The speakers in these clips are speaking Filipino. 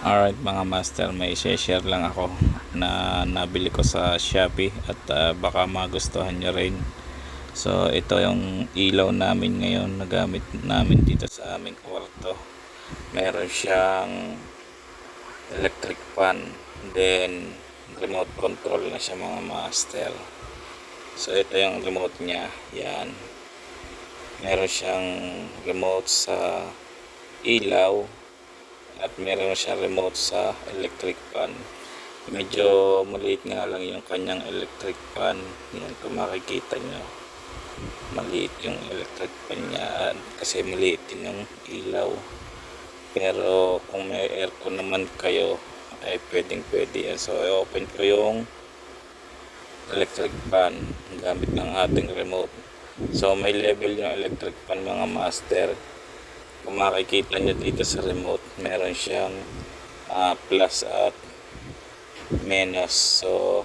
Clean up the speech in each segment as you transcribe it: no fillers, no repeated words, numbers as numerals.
Alright mga master, may share lang ako na nabili ko sa Shopee at baka magustuhan nyo rin. So ito yung ilaw namin ngayon na gamit namin dito sa aming kwarto. Meron siyang electric fan, then remote control na siya mga master. So ito yung remote niya, yan. Meron siyang remote sa ilaw at meron siya remote sa electric fan. Medyo maliit nga lang yung kanyang electric fan. Yan, kung makikita nyo, maliit yung electric fan niya kasi maliit din yung ilaw. Pero kung may aircon naman kayo ay pwede yan. So i-open ko yung electric fan gamit ng ating remote. So may level yung electric fan mga master. Kung makikita nyo dito sa remote, meron siyang plus at minus. So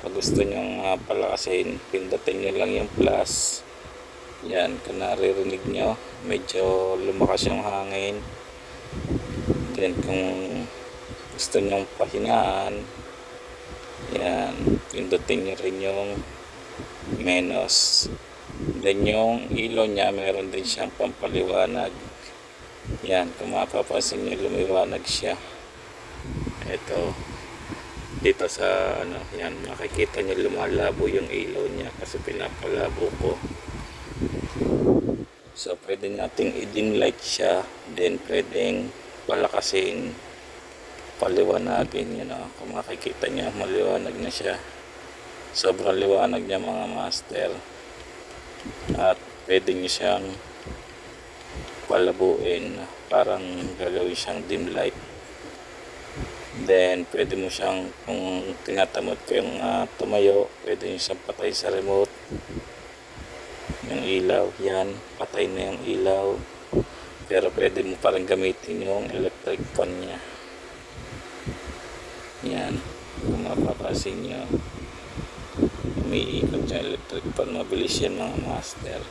pag gusto nyo palakasin, pindutin nyo lang yung plus. Yan, kung naririnig nyo, medyo lumakas yung hangin. Then kung gusto nyo pahinaan, yan, pindutin nyo rin yung minus. Then yung ilaw niya, meron din siyang pampaliwanag. Yan, kung mapapansin nyo, lumiwanag siya. Ito, dito sa yan, makikita nyo lumalabo yung ilaw niya kasi pinapalabo ko. So pwede nating i-dim light siya, then pwedeng palakasin, paliwanagin. Kung makikita nyo, maliwanag na siya. Sobrang liwanag niya mga master. At pwede nyo siyang palabuin, parang gagawin siyang dim light. Then pwede mo siyang, kung tinatamad ko yung tumayo, pwede nyo siyang patay sa remote. Yung ilaw, yan, patay na yung ilaw. Pero pwede mo parang gamitin yung electric fan niya. Yan, kung mapapansin nyo, umiikot yung electric fan. Mabilis yan mga master.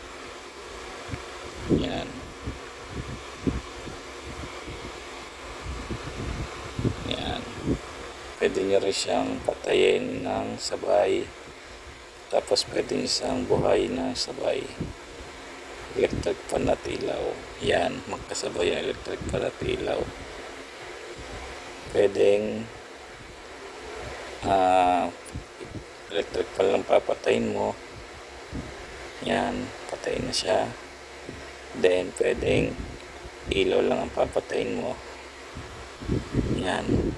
Yan. Yan. Pwede nyo rin siyang patayin ng sabay. Tapos pwede nyo siyang buhayin ng sabay. Electric fan at ilaw. Yan, magkasabay yung electric fan at ilaw. Pwedeng electric fan lang papatayin mo. Yan, patayin na siya. Then pwedeng ilaw lang ang papatayin mo. Yan.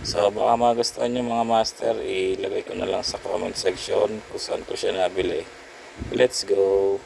So baka magustuhan nyo mga master, ilagay ko na lang sa comment section kung saan ko siya nabili. Let's go!